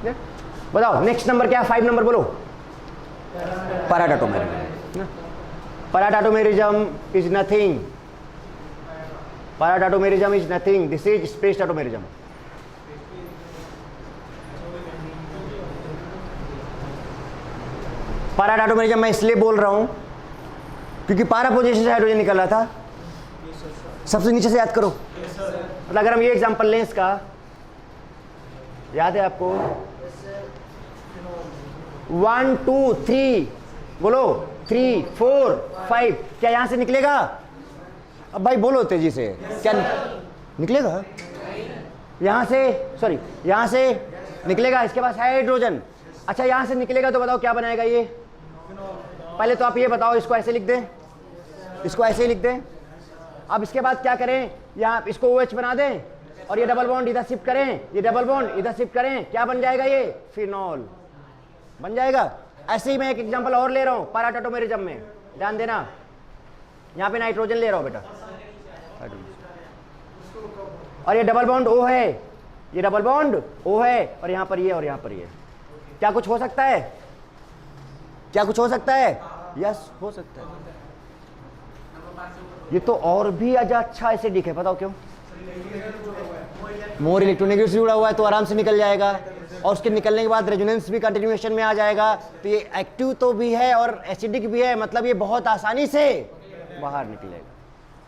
बताओ next number क्या है, 5 नंबर बोलो। पैराडाटोमेरिज्म। पैराडाटोमेरिज्म इज नथिंग, पैराडाटोमेरिज्म is nothing, this is space डाटोमेरिज्म। पैराडाटोमेरिज्म मैं इसलिए बोल रहा हूं क्योंकि पारा पोजीशन से हाइड्रोजन निकल रहा था। सबसे नीचे से याद करो। मतलब अगर हम ये एग्जांपल लें इसका, याद है आपको? 1 2 3 बोलो, 3 4 5, क्या यहां से निकलेगा? अब भाई बोलो तेजी से, क्या निकलेगा? यहां से, सॉरी यहां से निकलेगा, इसके पास है हाइड्रोजन। अच्छा यहां से निकलेगा तो बताओ क्या बनाएगा ये? पहले तो आप ये बताओ, इसको ऐसे लिख दें, इसको ऐसे ही लिख दें। अब इसके बाद क्या करें, यहाँ इसको OH बना दें और ये डबल बॉन्ड इधर शिफ्ट करें, ये डबल बॉन्ड इधर शिफ्ट करें, क्या बन जाएगा? ये फिनॉल बन जाएगा। ऐसे ही मैं एक एग्जांपल और ले रहा हूं पैराडाटोमेरिज्म में, ध्यान देना। यहाँ पे नाइट्रोजन ले रहा हूं बेटा, और ये डबल बॉन्ड O है, ये डबल बॉन्ड O है, और यहाँ पर ये और यहाँ पर ये। क्या कुछ हो सकता है? क्या कुछ हो सकता है? यस हो सकता है। ये तो और भी अच्छा एसिडिक है, बताओ क्यों? मोर इलेक्ट्रोनेगेटिव से जुड़ा हुआ है तो आराम से निकल जाएगा, और उसके निकलने के बाद रेजोनेंस भी कंटिन्यूएशन में आ जाएगा। तो ये एक्टिव तो भी है और एसिडिक भी है, मतलब ये बहुत आसानी से बाहर निकलेगा।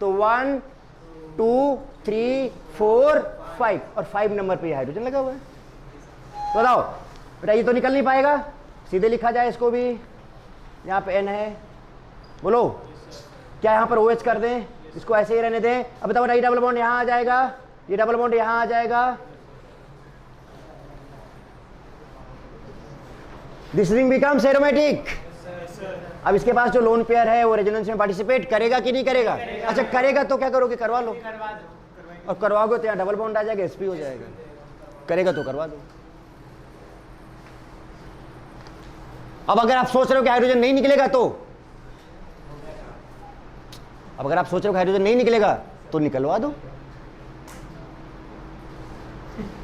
तो 1 2 3 4 5, और 5 नंबर पे हाइड्रोजन लगा हुआ है। तो बताओ बेटा ये तो निकल नहीं पाएगा, सीधे लिखा जाए इसको भी, यहाँ पे N है, बोलो क्या यहाँ पर OH कर दें, इसको ऐसे ही रहने दें। अब बताओ ये डबल बॉन्ड यहाँ आ जाएगा, ये डबल बॉन्ड यहाँ आ जाएगा, दिस रिंग बिकम्स एरोमेटिक। अब इसके पास जो लोन पेयर है वो रेजोनेंस में पार्टिसिपेट करेगा कि नहीं करेगा? अच्छा करेगा तो क्या करोगे? करवा लो, और करवाओगे तो यहाँ डबल बॉन्ड आ जाएगा, sp हो जाएगा। करेगा तो करवा दो। अब अगर आप सोच रहे हो कि हाइड्रोजन नहीं निकलेगा तो, अब अगर आप सोच रहे हो कि हाइड्रोजन नहीं निकलेगा तो निकलवा दो,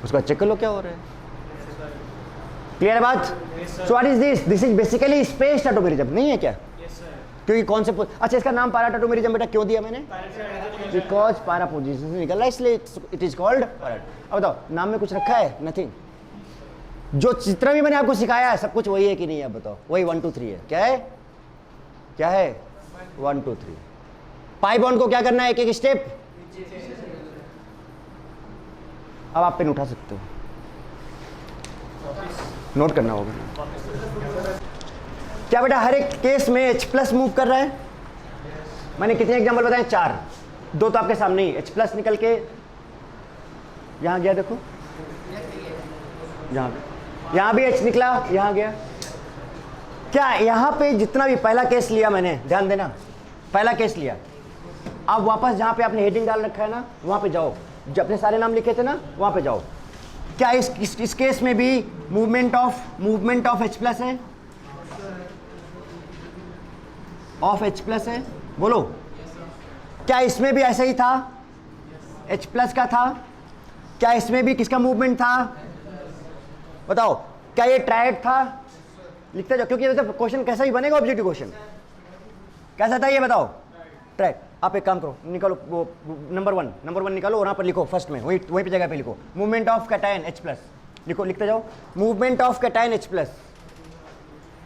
उसका चेक कर लो क्या हो रहा है। क्लियर बात? So what is this? This is basically space डाटोमेरिज्म, नहीं है क्या? क्योंकि कौन से अच्छा इसका नाम पैराडाटोमेरिज्म बेटा क्यों दिया मैंने? बिकॉज पैरा पोजीशन से निकल रहा है इसलिए इट इज कॉल्ड पैरा। अब बताओ नाम में कुछ रखा है? नथिंग। जो जितना भी मैंने आपको सिखाया है सब कुछ वही है कि नहीं? अब बताओ वही 1 2 3 है। क्या है? क्या है? 1 2 3। पाई बॉन्ड को क्या करना है? एक एक स्टेप। अब आप पेन उठा सकते हो, नोट करना होगा। क्या बेटा हर एक केस में H+ मूव कर रहा है? मैंने कितने एग्जांपल बताए? 4। 2 तो आपके सामने ही। H+ निकल के यहां गया, देखो यहां भी H निकला, यहां गया। क्या यहां पे जितना भी पहला केस लिया मैंने, ध्यान देना, पहला केस लिया, अब वापस जहां पे आपने हेडिंग डाल रखा है ना वहां पे जाओ, जो अपने सारे नाम लिखे थे ना वहां पे जाओ। क्या इस केस में भी मूवमेंट ऑफ H+ है? ऑफ H+ है, बोलो। क्या इसमें भी ऐसा ही था? H+ का था। क्या इसमें भी किसका मूवमेंट था? बताओ। क्या ये ट्रायड था? लिखते जाओ, क्योंकि क्वेश्चन कैसा ही बनेगा, ऑब्जेक्टिव क्वेश्चन कैसा था ये बताओ। ट्रायड। आप एक काम करो, निकालो वो नंबर वन निकालो और यहाँ पर लिखो फर्स्ट में, वहीं पे जगह पे लिखो मूवमेंट ऑफ कैटायन H+। लिखो, लिखते जाओ मूवमेंट ऑफ कैटायन H+।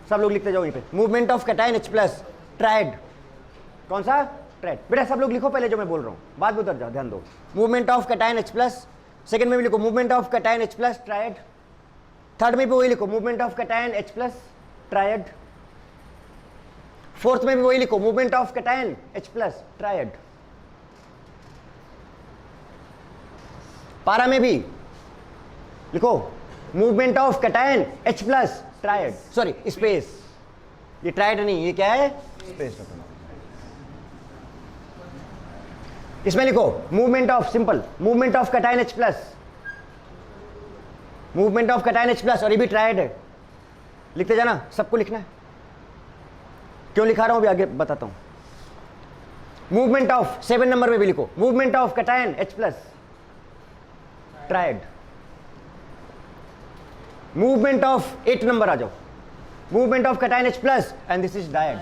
सब लोग लिखते जाओ यहीं पे, movement of cation H+। Triad. कौन सा? ट्रायड। बेटा सब लोग लिखो पहले जो मैं बोल रहा हूँ, बाद में उतर जाओ, ध्यान दो। Movement of cation H+। Second में भी लिखो movement of cation H+, triad. Third में भी वही लिखो movement of cation H+, triad. Fourth में भी वही लिखो movement of cation H+, triad. पारा में भी लिखो movement of cation H+, triad. Sorry space, ये ट्रायड नहीं, ये क्या है? स्पेस। इसमें लिखो movement of, simple, movement of cation H+, movement of cation H+, और ये भी ट्रायड है। लिखते जाना, सबको लिखना है। क्यों लिखा रहा हूं अभी आगे बताता हूं। मूवमेंट ऑफ 7 नंबर में भी लिखो movement of cation H+, triad. Movement of 8 number आ जाओ, movement of cation H plus and this is dyad.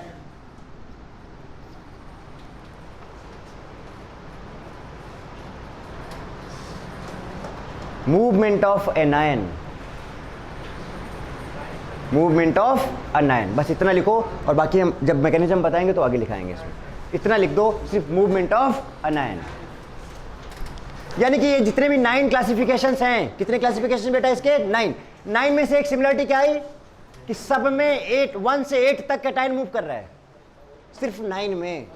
Movement of anion, movement of anion, बस इतना लिखो और बाकी हम जब मैकेनिज्म बताएंगे तो आगे लिखाएंगे. इसमें इतना लिख दो, सिर्फ मूवमेंट ऑफ अनायन. यानी कि ये जितने भी 9 क्लासिफिकेशंस हैं, कितने क्लासिफिकेशन बेटा इसके 9. 9 में से एक सिमिलरिटी क्या आई कि सब में 1 से 8 तक कैटायन मूव कर रहा है. सिर्फ 9 में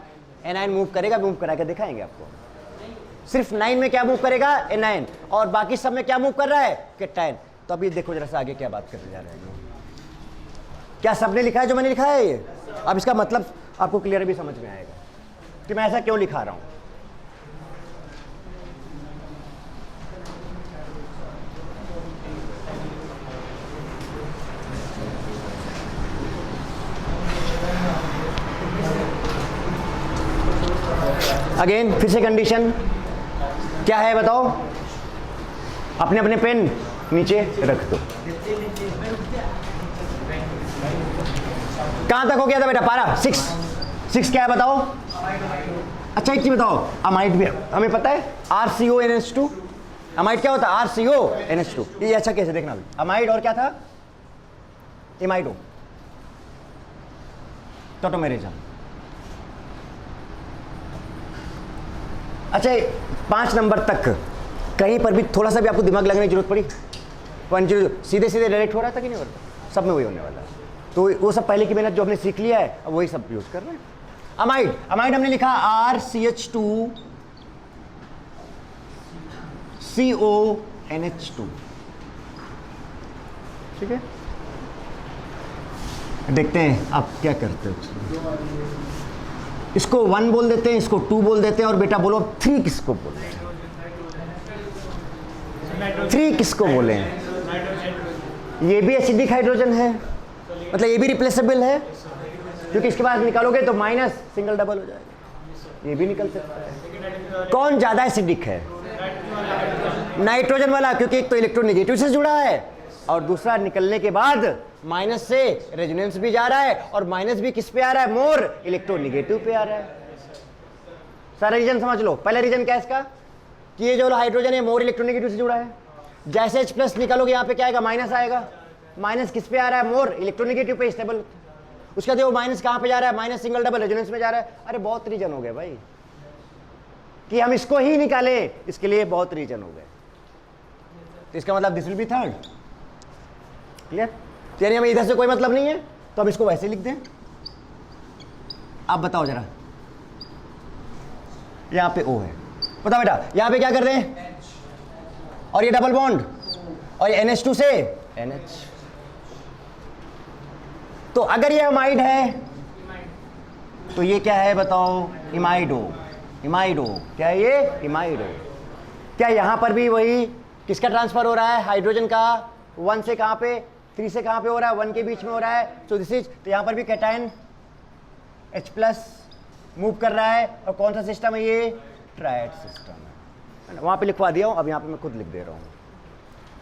एनायन मूव करेगा, मूव करा के दिखाएंगे आपको. सिर्फ 9 में क्या मूव करेगा एनायन, और बाकी सब में क्या मूव कर रहा है कैटायन. तो अभी देखो जरा सा आगे क्या बात करने जा रहे हैं. क्या सबने लिखा है जो मैंने लिखा है ये? अब इसका मतलब आपको क्लियर भी समझ में आएगा कि मैं ऐसा क्यों लिखा रहा हूं. अगेन फिर से कंडीशन क्या है बताओ. अपने अपने पेन नीचे रख दो. कहां तक हो गया था बेटा पारा? 6 क्या है बताओ. अच्छा एक चीज बताओ, अमाइड भी हमें पता है RCONH2. अमाइड क्या होता है? RCONH2. ये अच्छा कैसे देखना भी. अमाइड और क्या था? इमाइडो, टोटोमेरिज्म. अच्छा 5 नंबर तक कहीं पर भी थोड़ा सा भी आपको दिमाग लगाने की जरूरत पड़ी? 1 सीधे सीधे डायरेक्ट हो रहा था कि नहीं हो रहा? सब में वही होने वाला है. तो वो सब पहले की मेहनत जो हमने सीख लिया है अब वही सब यूज कर रहे हैं. अमाइड, अमाइड हमने लिखा RCH2 CONH2. ठीक है, देखते हैं आप क्या करते हो. इसको 1 बोल देते हैं, इसको 2 बोल देते हैं, और बेटा बोलो 3 किसको बोलते हैं? 3 किसको बोले? ये भी एसिडिक हाइड्रोजन है, मतलब ये भी रिप्लेसेबल है, क्योंकि इसके बाद निकालोगे तो माइनस सिंगल डबल हो जाएगा. ये भी निकल सकता है. कौन ज्यादा एसिडिक है? नाइट्रोजन वाला, क्योंकि एक तो इलेक्ट्रोनेगेटिव से जुड़ा है और दूसरा निकलने के बाद माइनस से रेजोनेंस भी जा रहा है, और माइनस भी किस पे आ रहा है? मोर इलेक्ट्रोनेगेटिव पे आ रहा है. सारा रीजन समझ लो. पहला रीजन क्या है इसका कि ये जो हाइड्रोजन है मोर इलेक्ट्रोनेगेटिव से जुड़ा है. जैसे H प्लस निकालोगे यहाँ पे क्या आएगा? माइनस आएगा. माइनस किस पे आ रहा है? मोर इलेक्ट्रोनेगेटिव पे स्टेबल. उसका देखो माइनस कहाँ पे जा रहा है? माइनस सिंगल डबल रेजोनेंस में जा रहा है. अरे बहुत रीजन हो गए भाई कि हम इसको ही निकाले, इसके लिए बहुत रीजन हो गए. तो इसका मतलब this will be third. Clear? यानी हमें इधर से कोई मतलब नहीं है तो हम इसको वैसे लिख दें. आप बताओ जरा, यहां पे O है, बताओ बेटा यहां पे क्या कर दें? और ये डबल बॉन्ड और ये NH2 से NH. तो अगर ये अमाइड है तो ये क्या है बताओ? इमाइडो. इमाइडो क्या है ये? इमाइडो. क्या यहां पर भी वही किसका ट्रांसफर हो रहा है? हाइड्रोजन का. 1 से कहां पे? 3 से कहां पे हो रहा है? 1 के बीच में हो रहा है. सो दिस इज, तो यहां पर भी कैटायन H प्लस मूव कर रहा है. और कौन सा सिस्टम है ये? ट्रायड सिस्टम है. वहां पे लिखवा दिया हूं, अब यहां पे मैं खुद लिख दे रहा हूं.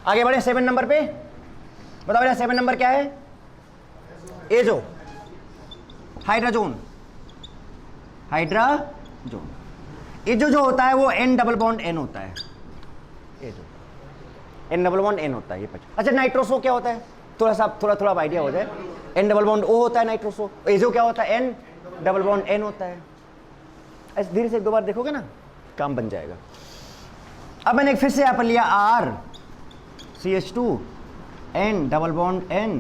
आगे बढ़े 7 नंबर पे. बताओ बेटा 7 नंबर क्या है? Azo, hydrazone. हाइड्राजोन. एजो जो होता है वो N डबल बॉन्ड N होता है. Azo N double bond N होता है. ये अच्छा नाइट्रोसो क्या होता है? थोड़ा आइडिया हो जाए. N डबल बॉन्ड O होता है नाइट्रोसो. एजो क्या होता है? N डबल बॉन्ड N होता है. ऐसे धीरे से 1-2 बार देखोगे ना काम बन जाएगा. अब मैंने फिर से यहां पर लिया RCH2 N double bond N.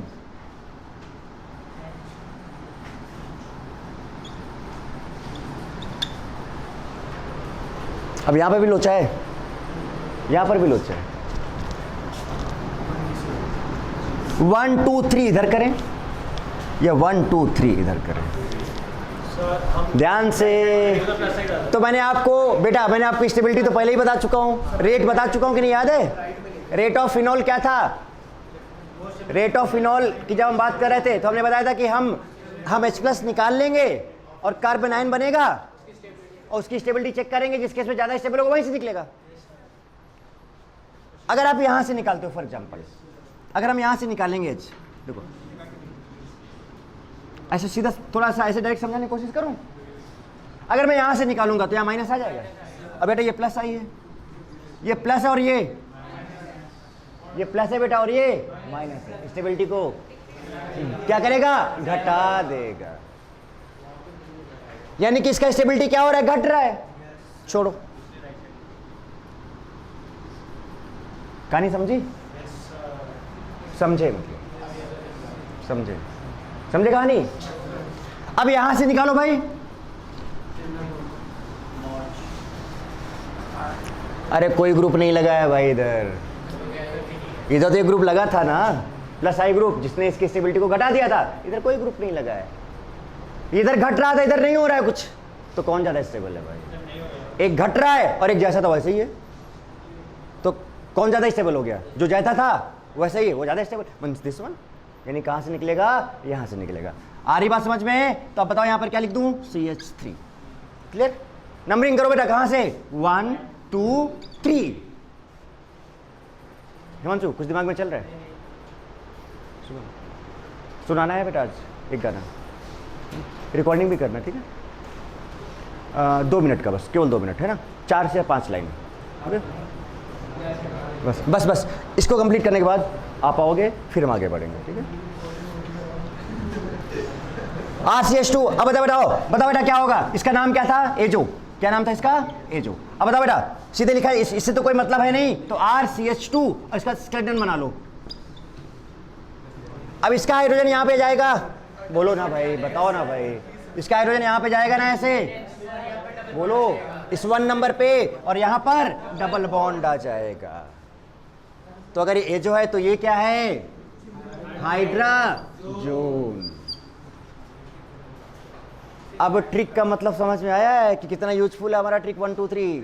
अब यहां पर भी लोचा है, यहां पर भी लोचा है. 1 2 3 इधर करें या 1 2 3 इधर करें. ध्यान से. तो मैंने आपको स्टेबिलिटी तो पहले ही बता चुका हूं, रेट बता चुका हूं कि नहीं याद है? रेट ऑफ फिनॉल क्या था? रेट ऑफ फिनॉल की जब हम बात कर रहे थे तो हमने बताया था कि हम H प्लस निकाल लेंगे और कार्बन आयन बनेगा और उसकी स्टेबिलिटी चेक करेंगे. जिस केस में ज्यादा स्टेबल होगा वहीं से निकलेगा. अगर आप यहां से निकालते हो फॉर एग्जांपल अगर हम यहाँ से निकालेंगे H, देखो ऐसे सीधा थोड़ा सा ऐसे डायरेक्ट समझाने की कोशिश करूँ। अगर मैं यहाँ से निकालूंगा तो यहाँ माइनस आ जाएगा। अब बेटा ये प्लस आई है, ये प्लस है और ये प्लस है बेटा और ये माइनस है। स्टेबिलिटी को क्या करेगा? घटा देगा। यानी कि इसका स्टेबिलिटी क्या हो रहा है? घट रहा है। छोड़ो, कहानी समझी? समझे मतलब समझे कहानी। अब यहां से निकालो भाई। अरे कोई ग्रुप नहीं लगा है भाई इधर तो एक ग्रुप लगा था ना, प्लस आई ग्रुप, जिसने इसकी स्टेबिलिटी को घटा दिया था। इधर कोई ग्रुप नहीं लगा है, इधर घट रहा था, इधर नहीं हो रहा है कुछ। तो कौन ज्यादा स्टेबल है भाई? एक घट रहा है और एक जैसा था वैसे ही है। तो कौन ज्यादा स्टेबल हो गया? जो जैसा था वैसे ही, वो ज्यादा स्टेबल मींस दिस वन। यानी कहां से निकलेगा? यहां से निकलेगा। आ रही बात समझ में? तो अब बताओ यहां पर क्या लिख दूं? CH3। क्लियर? नंबरिंग करो बेटा, कहां से? 1 2 3। हिमांशु कुछ दिमाग में चल रहा है? सुनाना है बेटा आज एक गाना, रिकॉर्डिंग भी करना, ठीक है? 2 मिनट का, बस केवल 2 मिनट है ना, 4 से 5 लाइन। बस इसको कंप्लीट करने के बाद आप आओगे, फिर हम आगे बढ़ेंगे, ठीक है? RCH2। अब बताओ बेटा क्या होगा? इसका नाम क्या था? एजो। क्या नाम था इसका? एजो। अब बताओ बेटा, सीधे लिखा है, इससे तो कोई मतलब है नहीं, तो RCH2 और इसका स्केलेटन बना लो। अब इसका हाइड्रोजन यहां पे जाएगा, बोलो ना भाई, बताओ ना भाई। इसका हाइड्रोजन यहां पे जाएगा ना, ऐसे बोलो, इस 1 नंबर पे, और यहां पर डबल बॉन्ड आ जाएगा। तो अगर ये एजो है तो ये क्या है? हाइड्रोजन। अब ट्रिक का मतलब समझ में आया है कि कितना यूजफुल है हमारा ट्रिक 1 2 3।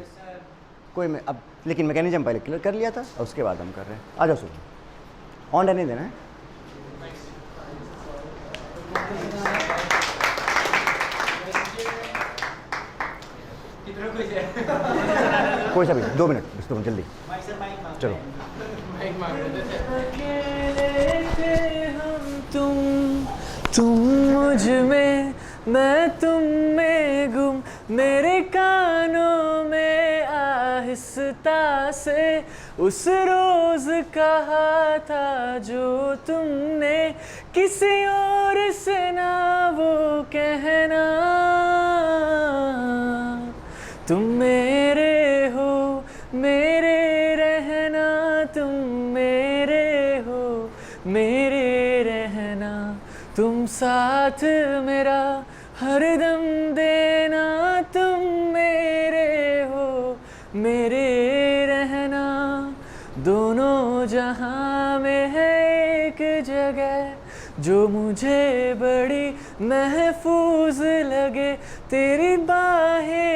कोई में अब, लेकिन मैकेनिज्म पहले क्लियर कर लिया था और उसके बाद हम कर रहे हैं। आ जाओ, सुनो, ऑन रहने देना है। कोई सा भी 2 मिनट, बस 2 मिनट जल्दी, चलो। तुम मुझ में, मैं तुम में गुम, मेरे कानों में आहिस्ता से उस रोज कहा था जो तुमने किसी और से ना वो कहना। तुम मेरे हो, मेरे रहना, तुम मेरे हो, मेरे रहना, तुम साथ मेरा हरदम देना, तुम मेरे हो, मेरे रहना। दोनों जहां में है एक जगह जो मुझे बड़ी महफूज लगे, तेरी बाहें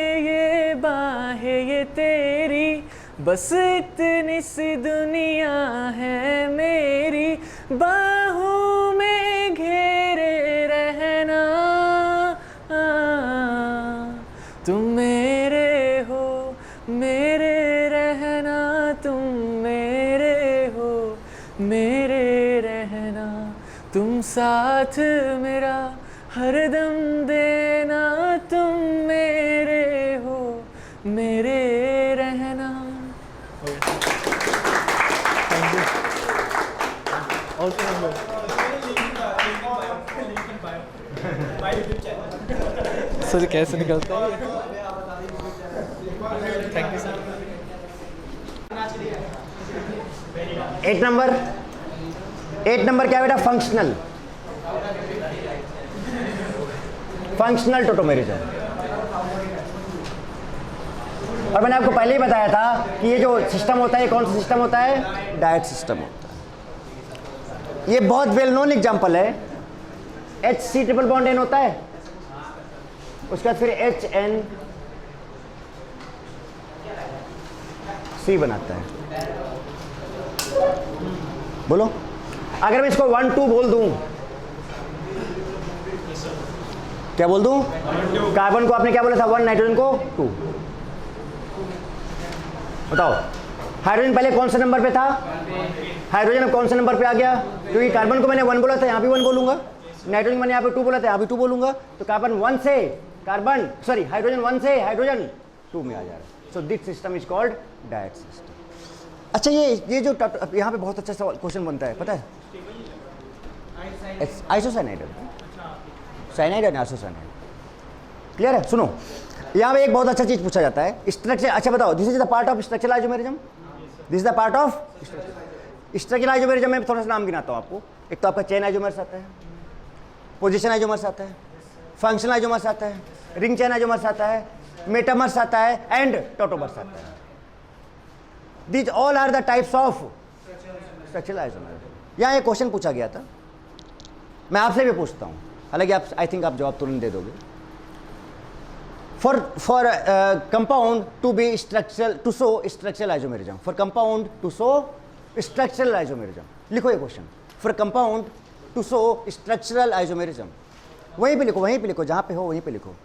ये तेरी, बस इतनी सी दुनिया है मेरी, बाहों में घेरे रहना। तुम मेरे हो, मेरे रहना, तुम मेरे हो, मेरे रहना, तुम साथ मेरा हरदम देना, तुम मेरे हो, मेरे रहना। सर कैसे निकलता है? Thank you sir. 8 नंबर क्या बेटा? Functional tautomerism. और मैंने आपको पहले ही बताया था कि ये जो सिस्टम होता है, कौन सा सिस्टम होता है? डायट सिस्टम होता है। ये बहुत वेल नोन एग्जांपल है। HC ट्रिपल बॉन्ड N होता है, उसके बाद फिर HNC बनाता है। बोलो, अगर मैं इसको 1 2 बोल दूं, क्या बोल दूं? कार्बन को आपने क्या बोला था? 1, नाइट्रोजन को 2। बताओ, हाइड्रोजन पहले कौन से नंबर पे था? हाइड्रोजन अब कौन से नंबर पे आ गया? क्योंकि कार्बन को मैंने 1 बोला था, यहाँ भी 1 बोलूंगा। नाइट्रोजन मैंने यहाँ पे 2 बोला था, यहाँ भी 2 बोलूंगा। तो हाइड्रोजन 1 से हाइड्रोजन 2 में आ जा रहा है। So this system is called diet system. अच्छा, ये जो यहाँ पे बहुत अच्छा सवाल क्वेश्चन बनता है, पता है? Isocyanide, cyanide and isocyanide. Clear है? सुनो, यहाँ पे एक बहुत अच्छा चीज पूछा जाता है, स्ट्रक्चर। अच्छा बताओ, this is the part of structural isomerism. This is the part of structural isomerism में थोड़ा सा नाम गिनाता हूँ आपको। एक तो आपका चेन आइसोमर्स आता है, पोजीशन आइसोमर्स आता है, फंक्शनल आइसोमर्स आता है, रिंग चेन आइसोमर्स आता है, मेटामर्स आता है एंड टोटोमर्स आता है। These all are the types of structural isomerism। यहाँ एक क्वेश्चन पूछा गया था, मैं आपसे भी पूछता हूँ, हालांकि आप आई थिंक आप जवाब तुरंत दे दोगे। For compound to be structural, to show structural isomerism, for compound to show structural isomerism, लिखो ये question. For compound to show structural isomerism, वहीं पे लिखो, जहाँ पे हो वहीं पे लिखो,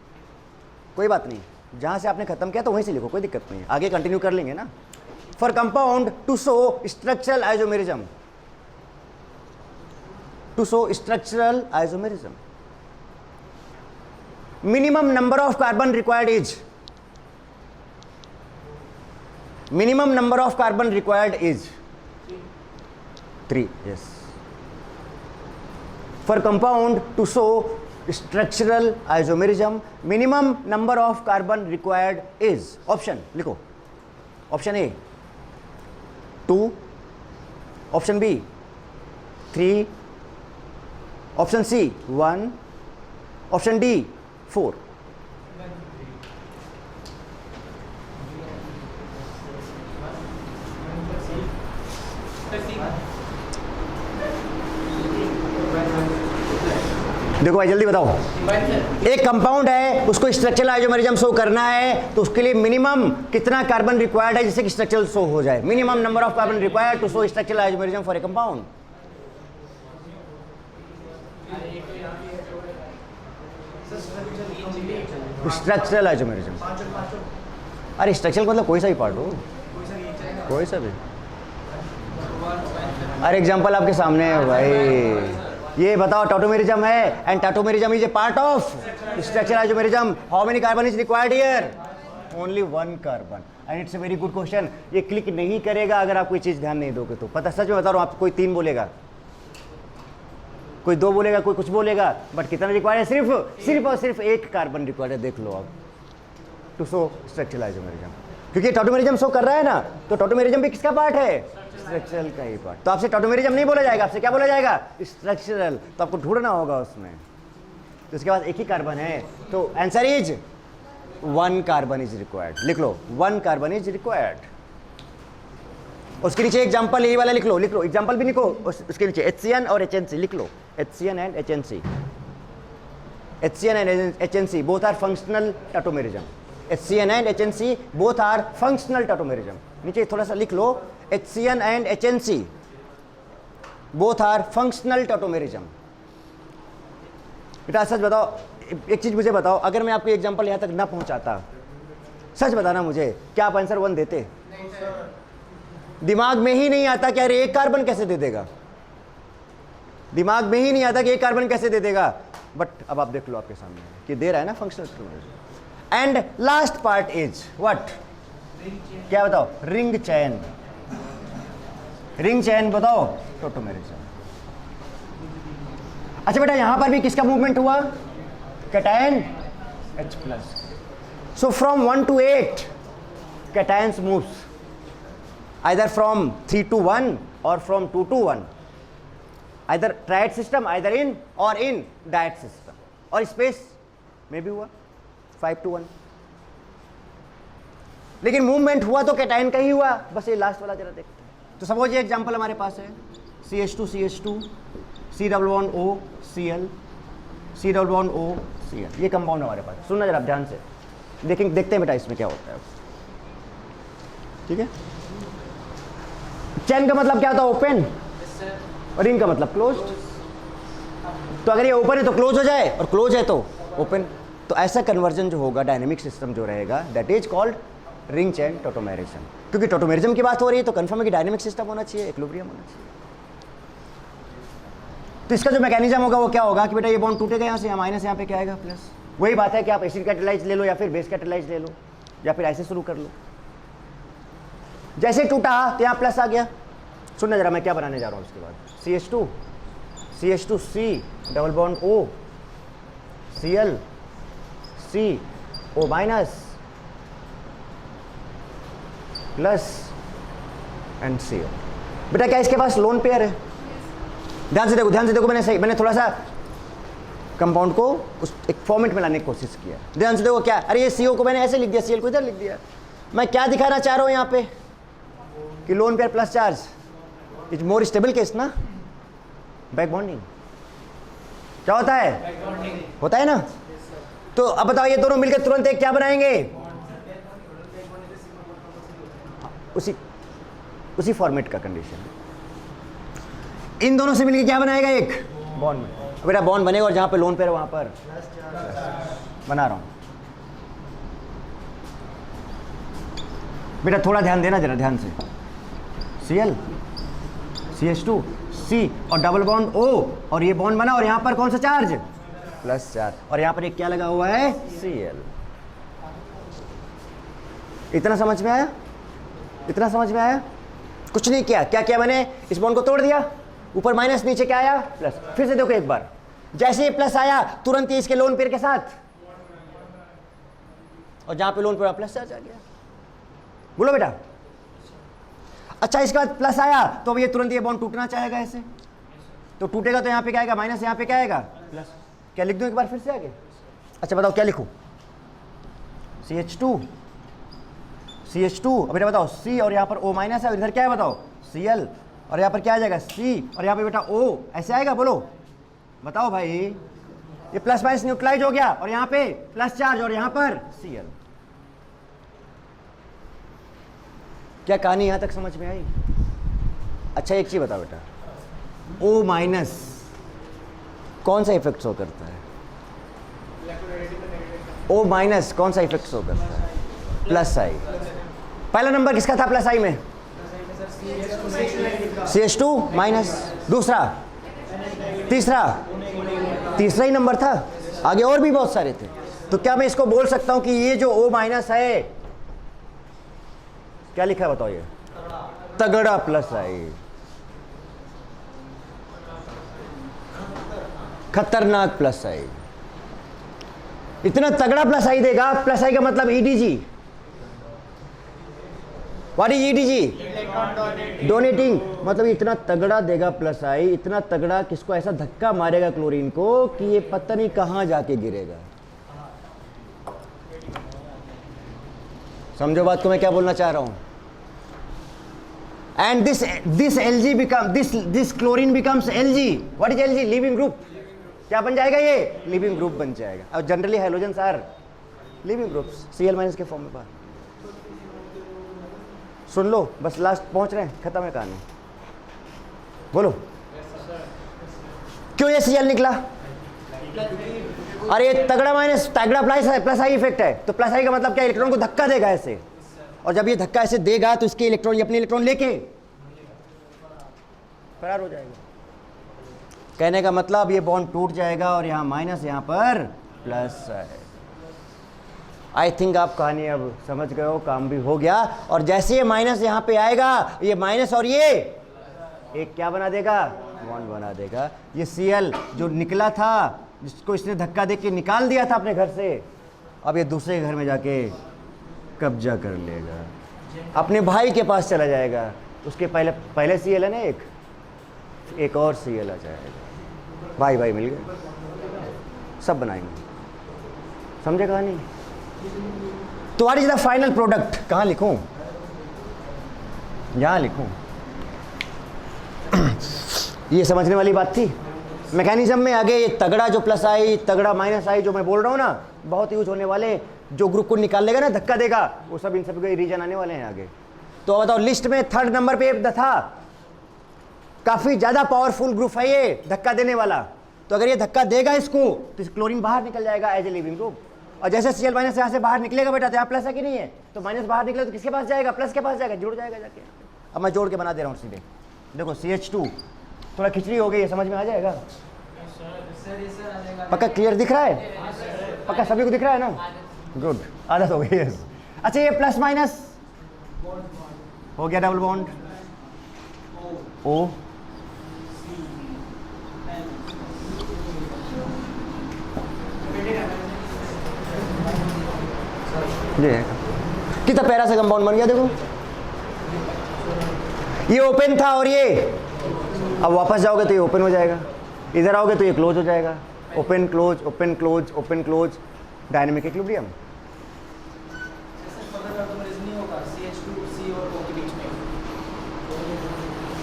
कोई बात नहीं। जहाँ से आपने खत्म किया तो वहीं से लिखो, कोई दिक्कत नहीं है, आगे कंटिन्यू कर लेंगे ना। For compound to show structural isomerism, minimum number of carbon required is 3. Yes. For compound to show structural isomerism, minimum number of carbon required is, option लिखो, option A 2, option B 3, option C 1, option D 4। देखो भाई जल्दी बताओ, एक compound है, उसको structural isomerism show करना है, तो उसके लिए मिनिमम कितना कार्बन रिक्वायर्ड है जिससे कि स्ट्रक्चरल शो हो जाए? Minimum number of carbon required to show structural isomerism for a compound. Structural isomerism, अरे स्ट्रक्चरल मतलब कोई सा भी पार्ट हो, कोई सा भी। अरे एग्जांपल आपके सामने है भाई, ये बताओ टॉटोमेरिज्म है and tautomerism is a part of structural isomerism. How many carbon is required here? Only 1 carbon. And it's a very good question. ये क्लिक नहीं करेगा अगर आप कोई चीज ध्यान नहीं दोगे तो। पता, सच में बता रहा हूं, आप कोई 3 बोलेगा, कोई 2 बोलेगा, कोई कुछ बोलेगा, बट कितना रिक्वायर्ड है? सिर्फ और सिर्फ 1 कार्बन रिक्वायर्ड है। देख लो आप, टू शो स्ट्रक्चरल आइसोमेरिज्म। क्योंकि टॉटोमेरिज्म शो कर रहा है ना, तो टॉटोमेरिज्म भी किसका पार्ट है? स्ट्रक्चरल का ही पार्ट। तो आपसे टॉटोमेरिज्म नहीं बोला जाएगा, आपसे क्या बोला जाएगा? स्ट्रक्चरल। तो आपको ढूंढना होगा उसमें। तो उसके बाद एक ही कार्बन है, तो answer is 1 carbon is required. लिख लो, 1 कार्बन इज रिक्वायर्ड। उसके नीचे एग्जांपल ये वाला लिख लो, एग्जांपल भी लिखो। उसके नीचे HCN और HNC लिख लो, HCN and HNC। HCN and HNC both are functional tautomerism। HCN and HNC both are functional tautomerism। नीचे थोड़ा सा लिख लो, HCN and HNC both are functional tautomerism। बेटा सच बताओ, एक चीज मुझे बताओ, अगर मैं आपको एग्जांपल यहाँ तक ना पहुंचाता, सच बताना मुझे, क्या आप आंसर 1 देते? दिमाग में ही नहीं आता कि अरे 1 कार्बन कैसे दे देगा, दिमाग में ही नहीं आता कि 1 कार्बन कैसे दे देगा। बट अब आप देख लो आपके सामने कि दे रहा है ना functional tautomerism. And last part is what? क्या बताओ? Ring chain. रिंग चेन बताओ, टॉटोमेरिज्म। अच्छा बेटा, यहां पर भी किसका मूवमेंट हुआ? Cation H+। So from 1 to 8 cations moves either from 3 to 1 or from 2 to 1, either triad system, either in or in diet system, और स्पेस में भी हुआ 5 to 1। लेकिन मूवमेंट हुआ तो कैटायन का ही हुआ। बस ये लास्ट वाला जरा देखते हैं। तो सपोज ये एग्जांपल हमारे पास है, CH2 CH2 C11O Cl C11O Cl, ये कंपाउंड हमारे पास। सुनना जरा ध्यान से, देखते हैं बेटा इसमें क्या होता है। ठीक है, चेन का मतलब क्या होता है? ओपन, और रिंग का मतलब क्लोज। तो अगर ये ओपन है तो क्लोज हो जाए, और क्लोज है तो ओपन। तो ऐसा कन्वर्जन जो होगा, डायनेमिक सिस्टम जो रहेगा, that is called ring chain tautomerism. क्योंकि टोटोमेरिज्म की बात हो रही है तो कंफर्म है कि डायनेमिक सिस्टम होना चाहिए, इक्विलिब्रियम होना चाहिए। तो इसका जो मैकेनिज्म होगा वो क्या होगा कि बेटा ये बॉन्ड टूटेगा यहाँ से, यहाँ माइनस, यहाँ पे क्या आएगा प्लस। वही बात है कि आप एसिड कैटालाइज ले लो या फिर बेस कैटालाइज ले लो या फिर ऐसे शुरू कर लो। जैसे टूटा तो यहाँ प्लस आ गया। सुनना जरा मैं क्या बनाने जा रहा हूँ उसके बाद, CH2C double bond O, Cl CO minus plus and Cl। बेटा क्या इसके पास लोन पेयर है? ध्यान से देखो, मैंने थोड़ा सा कंपाउंड को उस एक फॉर्मेट में लाने की कोशिश किया। ध्यान से देखो क्या, अरे ये CO को मैंने ऐसे लिख दिया, Cl को इधर लिख दिया। मैं क्या दिखाना चाह रहा हूँ यहाँ पे कि lone pair plus charge is more stable case ना, बैक बॉन्डिंग। क्या होता है? होता है ना। तो अब बताओ ये दोनों मिलकर तुरंत एक क्या बनाएंगे? उसी फॉर्मेट का कंडीशन। इन दोनों से मिलकर क्या बनाएगा? एक बॉन्ड में। बेटा बॉन्ड बनेगा और जहां पे लोन पेयर है वहां पर बना रहा हूं। बेटा थोड़ा ध्यान देना जरा, ध्यान से। Cl CH2 C और डबल बॉन्ड O और ये बॉन्ड बना और यहां पर कौन सा चार्ज? Plus charge. और यहां पर एक क्या लगा हुआ है? Cl। इतना समझ में आया? इतना समझ में आया? कुछ नहीं किया। क्या किया मैंने? इस बॉन्ड को तोड़ दिया, ऊपर माइनस, नीचे क्या आया? प्लस। फिर से देखो एक बार, जैसे ये प्लस आया तुरंत ही इसके लोन पेयर के साथ, और जहां पे लोन पेयर प्लस चार्ज आ गया। बोलो बेटा। अच्छा इसके बाद प्लस आया तो अब ये तुरंत ये बॉन्ड टूटना चाहेगा ऐसे, तो टूटेगा तो यहाँ पे क्या आएगा? माइनस। यहाँ पे क्या आएगा? प्लस। क्या लिख दूं एक बार फिर से आगे? अच्छा बताओ क्या लिखूं? CH2 अब बेटा बताओ C और यहाँ पर O माइनस है और इधर क्या है बताओ? Cl और यहाँ पर क्या आ जाएगा? C और यहाँ पे बेटा O, ऐसे आएगा? बोलो बताओ भाई। ये प्लस माइनस न्यूट्रलाइज हो गया और यहाँ पे प्लस चार्ज और यहाँ पर Cl। क्या कहानी यहां तक समझ में आई? अच्छा एक चीज बताओ बेटा, O माइनस कौन सा इफेक्ट शो करता है? O माइनस कौन सा इफेक्ट शो करता है? प्लस आई। पहला नंबर किसका था प्लस आई में? CH2 minus. दूसरा, तीसरा ही नंबर था, आगे और भी बहुत सारे थे। तो क्या मैं इसको बोल सकता हूं कि ये जो O माइनस है, क्या लिखा है बताओ? ये तगड़ा प्लस आई, खतरनाक प्लस आई। इतना तगड़ा प्लस आई देगा। प्लस आई का मतलब EDG। What is EDG? Donating. मतलब इतना तगड़ा देगा प्लस आई, इतना तगड़ा किसको ऐसा धक्का मारेगा क्लोरीन को कि ये पता नहीं कहां जाके गिरेगा। समझो बात को मैं क्या बोलना चाह रहा हूं। And this Lg become this chlorine becomes Lg। What is Lg? Leaving group. क्या बन जाएगा? ये लिविंग ग्रुप बन जाएगा। और generally hydrogens are leaving groups, Cl minus के फॉर्म में बाहर। सुन लो, बस लास्ट पहुंच रहे हैं, खत्म है कहानी। बोलो क्यों ये Cl निकला? अरे तगड़ा माइनस, तगड़ा प्लस आई इफेक्ट है। तो प्लस आई का मतलब क्या? इलेक्ट्रॉन को धक्का देगा ऐसे, और जब ये धक्का ऐसे देगा तो इसके इलेक्ट्रॉन, ये अपने इलेक्ट्रॉन लेके फरार हो जाएगा। कहने का मतलब ये बॉन्ड टूट जाएगा और यहाँ माइनस, यहाँ पर प्लस है। आई थिंक आप कहानी अब समझ गए हो, काम भी हो गया। और जैसे ये माइनस यहाँ पे आएगा, ये माइनस और ये एक क्या बना देगा? बॉन्ड बना देगा। ये Cl जो निकला था, जिसको इसने धक्का दे के निकाल दिया था अपने घर से, अब ये दूसरे घर में जाके कब्जा कर लेगा, अपने भाई के पास चला जाएगा। उसके पहले Cl है ना, एक और Cl आ जाएगा। भाई भाई मिल गए, सब बनाएंगे। समझे कहानी? तो what is the final product? कहाँ लिखूं? यहां लिखूं? ये समझने वाली बात थी। मैकेनिज्म में आगे ये तगड़ा जो प्लस आई, तगड़ा माइनस आई जो मैं बोल रहा हूं ना, बहुत यूज होने वाले, जो ग्रुप को निकाल लेगा ना, धक्का देगा, वो सब इन सब के रीजन आने वाले हैं आगे। तो बताओ लिस्ट में 3rd नंबर पे था, काफी ज्यादा पावरफुल ग्रुप है ये, धक्का देने वाला। तो अगर ये धक्का देगा इसको, तो इस क्लोरीन बाहर निकल जाएगा एज ए लिविंग ग्रुप। और जैसे Cl माइनस यहाँ से बाहर निकलेगा बेटा तो यहाँ प्लस है कि नहीं है, तो माइनस बाहर निकले तो किसके पास जाएगा, प्लस के पास जाएगा, जुड़ जाएगा जाके। अब मैं जोड़ के बना दे रहा हूँ सीधे, देखो CH2 थोड़ा खिचड़ी हो गई है, समझ में आ जाएगा, पक्का क्लियर दिख रहा है, पक्का सभी को दिख रहा है ना, गुड, आदत हो गई है। अच्छा ये प्लस माइनस हो गया, डबल बॉन्ड O, ये कितना प्यारा सा कंपाउंड बन गया, देखो ये ओपन था और ये, अब वापस जाओगे तो ये ओपन हो जाएगा, इधर आओगे तो ये क्लोज हो जाएगा, open close open close open close, dynamic equilibrium.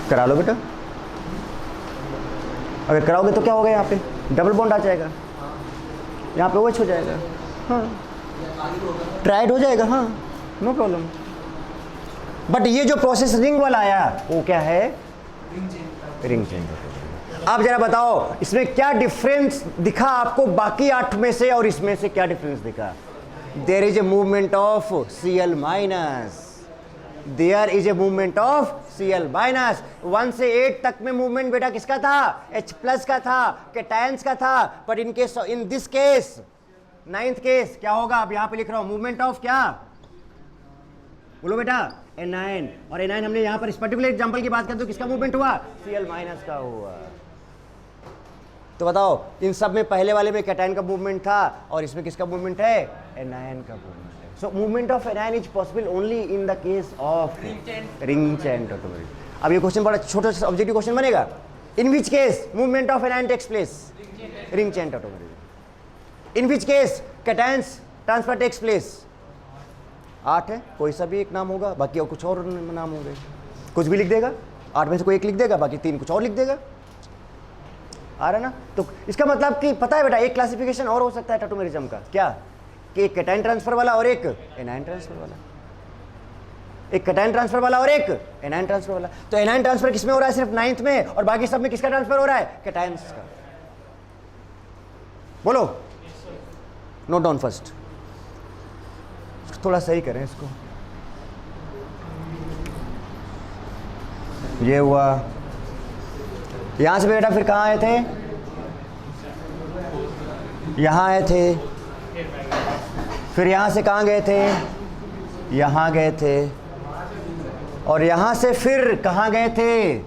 करा लो बेटा, अगर कराओगे तो क्या होगा, यहाँ पे डबल बॉन्ड आ जाएगा, यहाँ पे OH हो जाएगा, हाँ ट्राइड हो जाएगा, हाँ नो प्रॉब्लम। बट ये जो प्रोसेस रिंग वाला आया वो क्या है, रिंग चेन। आप जरा बताओ इसमें क्या डिफरेंस दिखा आपको बाकी 8 में से और इसमें से क्या डिफरेंस दिखा। There is a movement of Cl minus, there is a movement of Cl minus. 1 से 8 तक में मूवमेंट बेटा किसका था, H प्लस का था, कैटायंस का था। पर in case, in this case 9th case क्या होगा, अब यहां पे लिख रहा हूं मूवमेंट ऑफ क्या, बोलो बेटा एनायन। और एनायन हमने यहां पर इस पर्टिकुलर एग्जांपल की बात करते तो किसका मूवमेंट हुआ, Cl माइनस का हुआ। तो बताओ इन सब में पहले वाले में कैटायन का मूवमेंट था और इसमें किसका मूवमेंट है, एनायन का मूवमेंट है। So movement of anion is possible only in the case of ring chain tautomer. अब ये क्वेश्चन बड़ा छोटा सा ऑब्जेक्टिव क्वेश्चन बनेगा, in which case movement of anion takes place, ring chain tautomer. In which case cations transfer takes place. 8 है, कोई सा भी एक नाम होगा, बाकी और कुछ और नाम होंगे, कुछ भी लिख देगा, 8 में से कोई एक लिख देगा, बाकी 3 कुछ और लिख देगा, आ रहा है ना। तो इसका मतलब कि पता है बेटा एक क्लासिफिकेशन और हो सकता है टॉटोमेरिज्म का, क्या कि एक कैटायन ट्रांसफर वाला और एक एनायन ट्रांसफर वाला, एक कैटायन ट्रांसफर वाला और एक एनायन ट्रांसफर वाला। तो एनायन ट्रांसफर किसमें हो रहा है, सिर्फ 9th में, और बाकी सब में किसका ट्रांसफर हो रहा है, कैटायंस का। बोलो, नोट डाउन फर्स्ट, थोड़ा सही करें इसको। ये हुआ, यहां से बेटा फिर कहां आए थे, यहां आए थे, फिर यहां से कहां गए थे, यहां गए थे, और यहां से फिर कहां गए थे।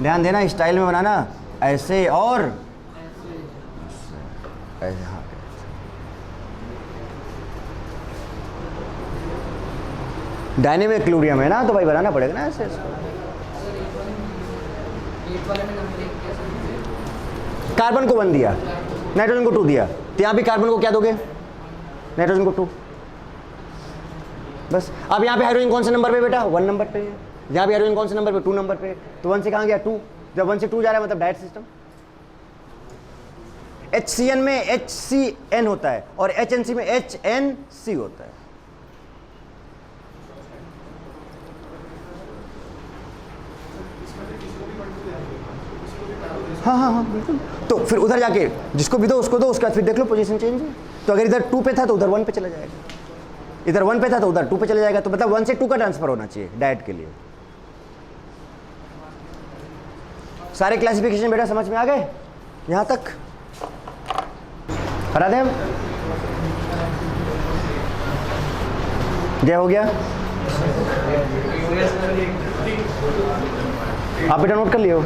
ध्यान देना, स्टाइल में बनाना, ऐसे और ऐसे, हाँ डायनेमिक इक्विलिब्रियम है ना, तो भाई बनाना पड़ेगा ना ऐसे इसको। कार्बन को 1 दिया, नाइट्रोजन को 2 दिया, तो यहाँ भी कार्बन को क्या दोगे, नाइट्रोजन को 2, बस। अब यहाँ पे हाइड्रोजन कौन से नंबर पे बेटा, 1 नंबर पे है, यहाँ भी हाइड्रोजन कौन से नंबर पे, 2 नंबर पे, तो 1 से कहाँ गया 2, जब 1 से 2 जा रहा है मतलब डायरेक्ट सिस्टम। HCN में HCN होता है और HNC में HNC होता है। हाँ हाँ हाँ बिल्कुल। तो फिर उधर जाके जिसको भी दो उसको दो, उसके बाद फिर देख लो पोजीशन चेंज है। तो अगर इधर 2 पे था तो उधर 1 पे चला जाएगा, इधर 1 पे था तो उधर 2 पे चला जाएगा। तो मतलब 1 से 2 का ट्रांसफर होना चाहिए डायरेक्ट के लिए। सारे क्लासिफिकेशन बेटा समझ में आ गए यहाँ तक, हरा दें। जय हो गया, आप बेटा नोट कर लियो।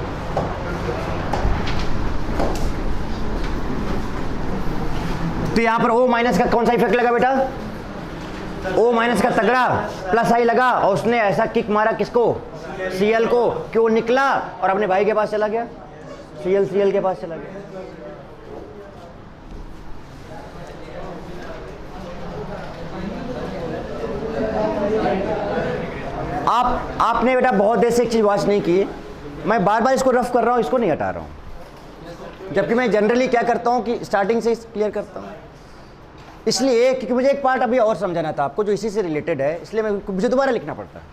तो यहां पर O माइनस का कौन सा इफेक्ट लगा बेटा, O माइनस का तगड़ा, प्लस I लगा और उसने ऐसा किक मारा किसको, Cl को, कि वो निकला और अपने भाई के पास चला गया, Cl के पास चला गया। आपने बेटा बहुत देर से एक चीज वॉच नहीं की, मैं बार बार इसको रफ कर रहा हूं, इसको नहीं हटा रहा हूं, जबकि मैं जनरली क्या करता हूं कि स्टार्टिंग से क्लियर करता हूं। इसलिए क्योंकि मुझे एक पार्ट अभी और समझाना था आपको जो इसी से रिलेटेड है, इसलिए मुझे दोबारा लिखना पड़ता है।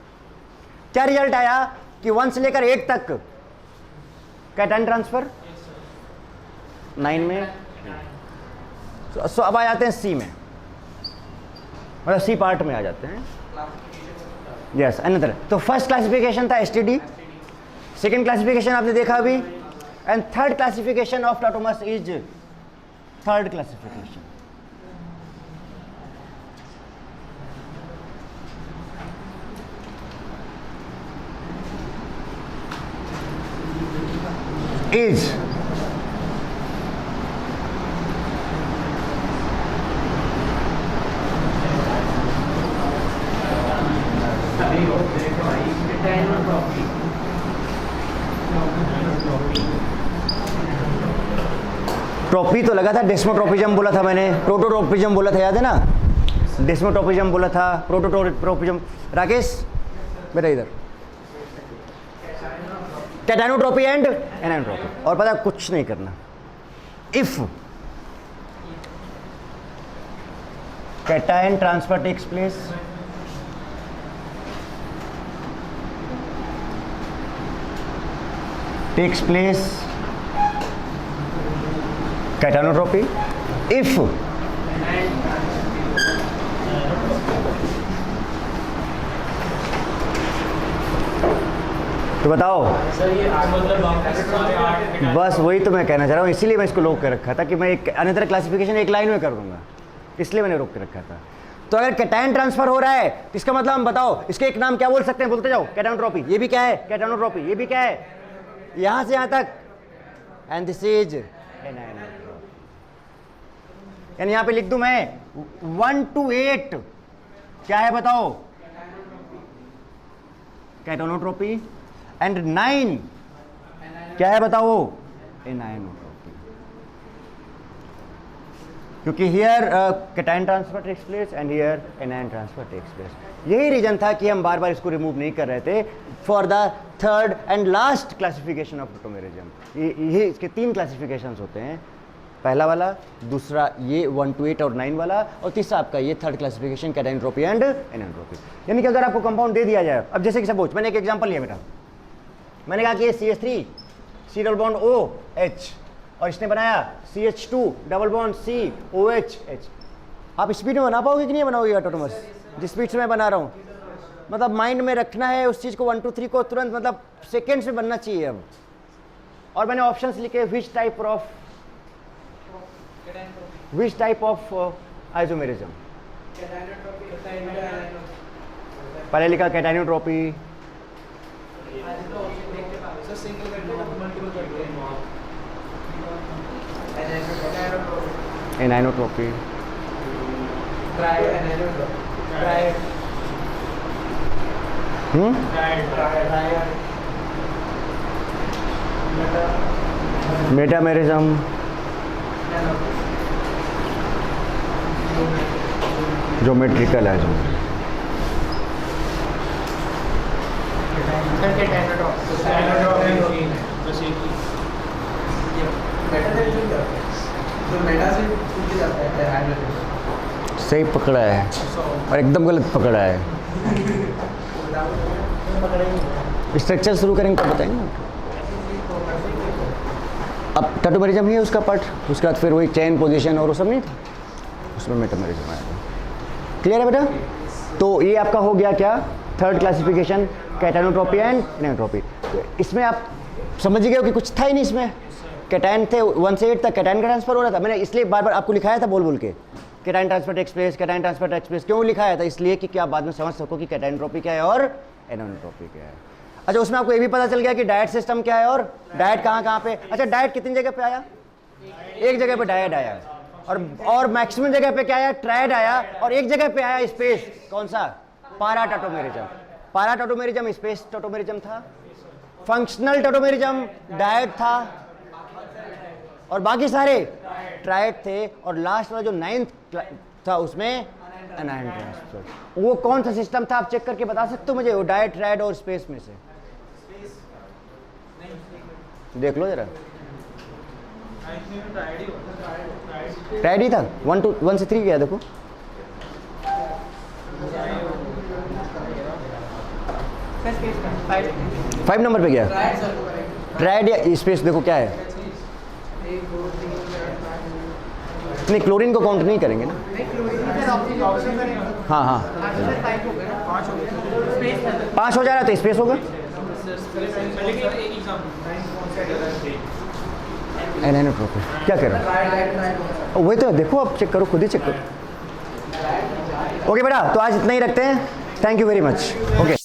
क्या रिजल्ट आया कि 1 से लेकर 8 तक कैटायन ट्रांसफर, 9 में। सो अब आ जाते हैं सी में, मतलब सी पार्ट में आ जाते हैं। Yes, another. तो फर्स्ट क्लासिफिकेशन था एसटीडी, सेकेंड क्लासिफिकेशन आपने देखा अभी, and third classification of tautomers is third classification. is ट्रॉपी तो लगा था, डेस्मोट्रोपिज्म बोला था मैंने, प्रोटोट्रोपिज्म बोला था, याद है ना? डेस्मोट्रोपिज्म बोला था, प्रोटोट्रोपिज्म। राकेश बेटा इधर, कैटानोट्रोपी एंड एनानोट्रोपी। और पता कुछ नहीं करना। If cation transfer takes place, cationotropy. If तो बताओ सर ये मतलब बस वही तो मैं कहना चाह रहा हूँ, इसीलिए मैं इसको रोक के रखा था कि मैं एक अनदर क्लासिफिकेशन एक लाइन में कर दूंगा, इसलिए मैंने रोक के रखा था। तो अगर कैटायन ट्रांसफर हो रहा है तो इसका मतलब हम बताओ इसके एक नाम क्या बोल सकते हैं, बोलते जाओ। कैटानोट्रोपी, ये भी क्या है? कैटानोट्रोपी। ये भी क्या है? यहां से यहां तक, एंड दिस इज एनानोट्रोपी। यानी यहां पे लिख दूं मैं 1 to 8 क्या है बताओ? कैटानोट्रोपी। एंड 9 क्या है बताओ? एनानोट्रोपी। क्योंकि here cation transfer takes place and here anion transfer takes place. यही रीजन था कि हम बार बार इसको रिमूव नहीं कर रहे थे for the third and last classification of tautomerism. ये इसके 3 क्लासिफिकेशंस होते हैं, पहला वाला, दूसरा ये 1 to 8 और 9 वाला, और तीसरा आपका ये थर्ड क्लासिफिकेशन कैटानोट्रोपी एंड एनानोट्रोपी। यानी कि अगर आपको कंपाउंड दे दिया जाए, अब जैसे कि सपोज मैंने एक एग्जांपल लिया बेटा, मैंने कहा कि ये CH3 C double bond OH और इसने बनाया CH2 डबल बॉन्ड COH। आप स्पीड में बना पाओगे कि नहीं बनाओगे ऑटोनोमस? जिस स्पीड से मैं बना रहा हूँ, मतलब माइंड में रखना है उस चीज़ को, 1 to 3 को तुरंत, मतलब सेकेंड्स में बनना चाहिए अब। और मैंने ऑप्शंस लिखे, विच टाइप ऑफ आइसोमेरिज्म। पहले लिखा कैटानोट्रोपी, एनानोट्रोपी, मेटामेरिज्म, ज्योमेट्रिकल है जो सही पकड़ा है और एकदम गलत पकड़ा है। स्ट्रक्चर शुरू करेंगे तो बताएंगे। अब टोटोमेरिज्म ही है उसका पार्ट, उसके बाद फिर वही चेन पोजीशन और वो सब नहीं था, उसमें मेटामेरिज्म आया। क्लियर है बेटा? तो ये आपका हो गया क्या, थर्ड क्लासिफिकेशन, कैटानोट्रोपी एंड एनानोट्रोपी। तो इसमें आप समझ गए हो कि कुछ था ही नहीं इसमें। कैटायन थे 1 से 8 तक कैटायन का ट्रांसफर हो रहा था। मैंने इसलिए बार बार आपको लिखाया था बोल बोल के, cation transfer takes place, cation transfer takes place. क्यों लिखाया था? इसलिए कि आप बाद में समझ सको कि कैटानोट्रोपी क्या है और एनानोट्रोपी क्या है। अच्छा, उसमें आपको ये भी पता चल गया कि डायट सिस्टम क्या है और डायट कहाँ कहाँ पे। अच्छा, डायट कितनी जगह पे आया? एक जगह पे डायट आया, और मैक्सिमम जगह पे क्या आया? ट्रायड आया, और एक जगह पे आया स्पेस। कौन सा? पाराटोटोमेरिज्म। पाराटोटोमेरिज्म स्पेस टोटोमेरिज्म था, फंक्शनल टोटोमेरिज्म डायट था, और बाकी सारे ट्रायड थे, और लास्ट वाला जो 9th था उसमें एनायन ट्रांसफर। वो कौन सा सिस्टम था आप चेक करके बता सकते हो मुझे? वो डायट, ट्रायड और स्पेस में से देख लो जरा। ट्रायड ही था, 1 से 3 गया देखो। फाइव नंबर पे गया ट्रायड या स्पेस। देखो क्या है, नहीं, क्लोरीन को काउंट नहीं करेंगे ना। हाँ हाँ, 5 हो जा रहा है तो स्पेस होगा। एनएनओट्रोपिक क्या कह रहा हूँ, वही तो देखो, आप चेक करो, खुद ही चेक करो। ओके बेटा, तो आज इतना ही रखते हैं। Thank you very much. Okay.